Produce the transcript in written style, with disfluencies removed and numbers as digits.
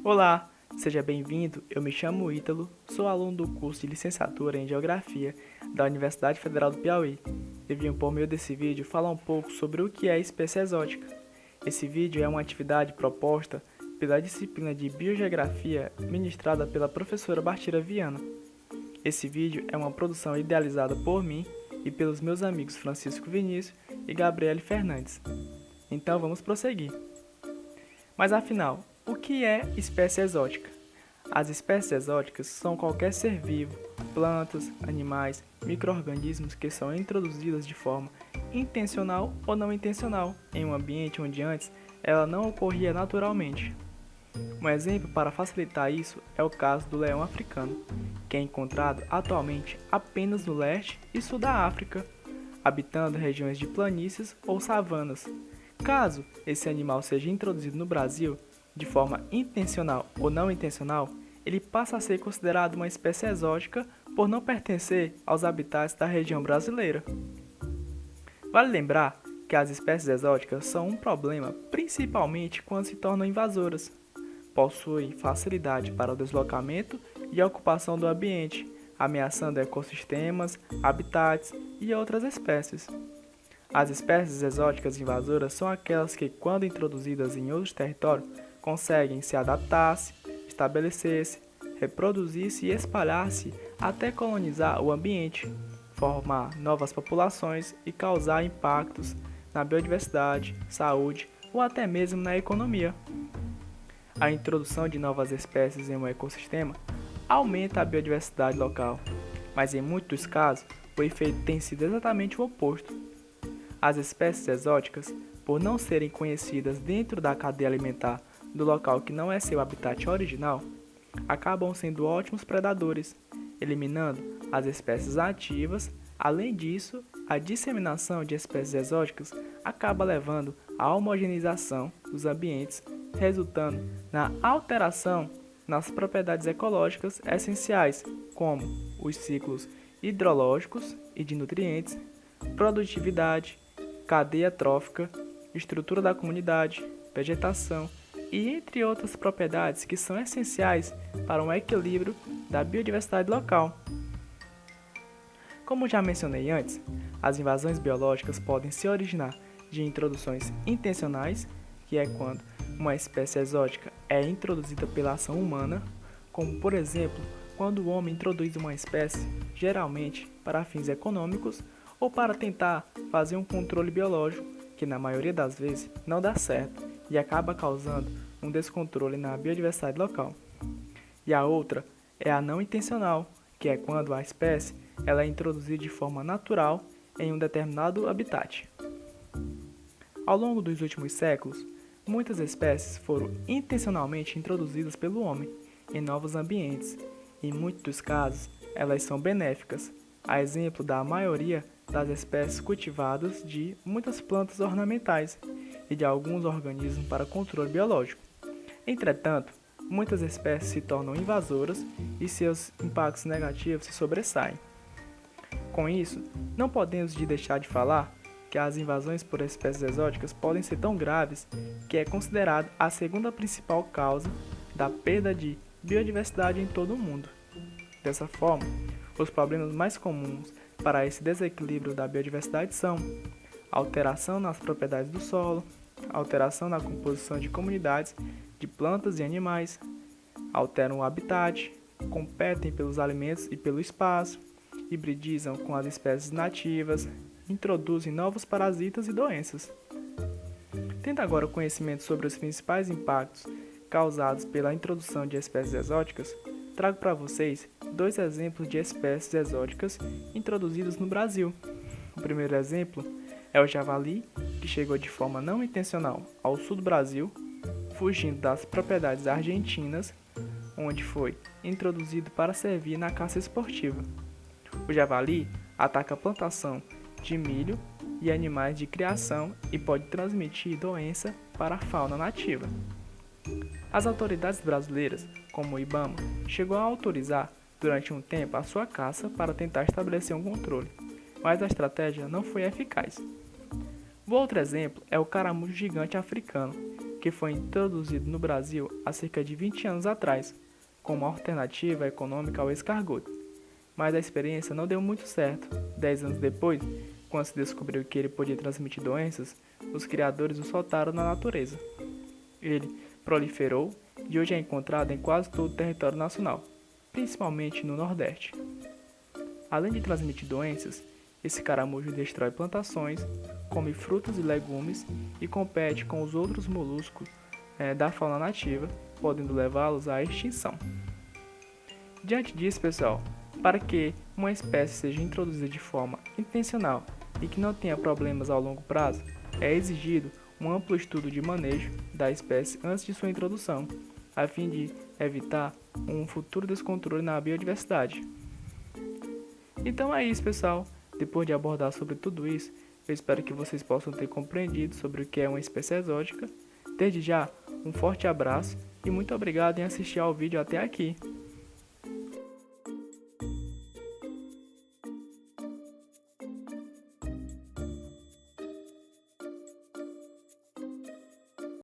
Olá, seja bem-vindo. Eu me chamo Ítalo, sou aluno do curso de licenciatura em Geografia da Universidade Federal do Piauí e vim por meio desse vídeo falar um pouco sobre o que é espécie exótica. Esse vídeo é uma atividade proposta pela disciplina de Biogeografia ministrada pela professora Bartira Viana. Esse vídeo é uma produção idealizada por mim e pelos meus amigos Francisco Vinícius e Gabriele Fernandes. Então vamos prosseguir. Mas afinal, o que é espécie exótica? As espécies exóticas são qualquer ser vivo, plantas, animais, micro-organismos que são introduzidas de forma intencional ou não intencional em um ambiente onde antes ela não ocorria naturalmente. Um exemplo para facilitar isso é o caso do leão africano, que é encontrado atualmente apenas no leste e sul da África, habitando regiões de planícies ou savanas. Caso esse animal seja introduzido no Brasil, de forma intencional ou não intencional, ele passa a ser considerado uma espécie exótica por não pertencer aos habitats da região brasileira. Vale lembrar que as espécies exóticas são um problema principalmente quando se tornam invasoras. Possuem facilidade para o deslocamento e a ocupação do ambiente, ameaçando ecossistemas, habitats e outras espécies. As espécies exóticas invasoras são aquelas que, quando introduzidas em outro território, conseguem se adaptar-se, estabelecer-se, reproduzir-se e espalhar-se até colonizar o ambiente, formar novas populações e causar impactos na biodiversidade, saúde ou até mesmo na economia. A introdução de novas espécies em um ecossistema aumenta a biodiversidade local, mas em muitos casos o efeito tem sido exatamente o oposto. As espécies exóticas, por não serem conhecidas dentro da cadeia alimentar do local que não é seu habitat original, acabam sendo ótimos predadores, eliminando as espécies ativas. Além disso, a disseminação de espécies exóticas acaba levando à homogeneização dos ambientes, resultando na alteração nas propriedades ecológicas essenciais, como os ciclos hidrológicos e de nutrientes, produtividade, cadeia trófica, estrutura da comunidade, vegetação e entre outras propriedades que são essenciais para um equilíbrio da biodiversidade local. Como já mencionei antes, as invasões biológicas podem se originar de introduções intencionais, que é quando uma espécie exótica é introduzida pela ação humana, como por exemplo, quando o homem introduz uma espécie, geralmente para fins econômicos ou para tentar fazer um controle biológico, que na maioria das vezes não dá certo e acaba causando um descontrole na biodiversidade local. E a outra é a não intencional, que é quando a espécie ela é introduzida de forma natural em um determinado habitat. Ao longo dos últimos séculos, muitas espécies foram intencionalmente introduzidas pelo homem em novos ambientes. Em muitos dos casos, elas são benéficas, a exemplo da maioria das espécies cultivadas de muitas plantas ornamentais e de alguns organismos para controle biológico. Entretanto, muitas espécies se tornam invasoras e seus impactos negativos se sobressaem. Com isso, não podemos deixar de falar que as invasões por espécies exóticas podem ser tão graves que é considerado a segunda principal causa da perda de biodiversidade em todo o mundo. Dessa forma, os problemas mais comuns para esse desequilíbrio da biodiversidade são alteração nas propriedades do solo, alteração na composição de comunidades de plantas e animais, alteram o habitat, competem pelos alimentos e pelo espaço, hibridizam com as espécies nativas, introduzem novos parasitas e doenças. Tendo agora o conhecimento sobre os principais impactos causados pela introdução de espécies exóticas, trago para vocês dois exemplos de espécies exóticas introduzidas no Brasil. O primeiro exemplo é o javali, que chegou de forma não intencional ao sul do Brasil, fugindo das propriedades argentinas, onde foi introduzido para servir na caça esportiva. O javali ataca a plantação de milho e animais de criação e pode transmitir doença para a fauna nativa. As autoridades brasileiras, como o IBAMA, chegou a autorizar durante um tempo a sua caça para tentar estabelecer um controle, mas a estratégia não foi eficaz. O outro exemplo é o caramujo gigante africano, que foi introduzido no Brasil há cerca de 20 anos atrás, como alternativa econômica ao escargot. Mas a experiência não deu muito certo. 10 anos depois, quando se descobriu que ele podia transmitir doenças, os criadores o soltaram na natureza. Ele proliferou e hoje é encontrado em quase todo o território nacional, principalmente no Nordeste. Além de transmitir doenças, esse caramujo destrói plantações, come frutas e legumes e compete com os outros moluscos da fauna nativa, podendo levá-los à extinção. Diante disso, pessoal, para que uma espécie seja introduzida de forma intencional e que não tenha problemas ao longo prazo, é exigido um amplo estudo de manejo da espécie antes de sua introdução, a fim de evitar um futuro descontrole na biodiversidade. Então é isso, pessoal. Depois de abordar sobre tudo isso, eu espero que vocês possam ter compreendido sobre o que é uma espécie exótica. Desde já, um forte abraço e muito obrigado em assistir ao vídeo até aqui.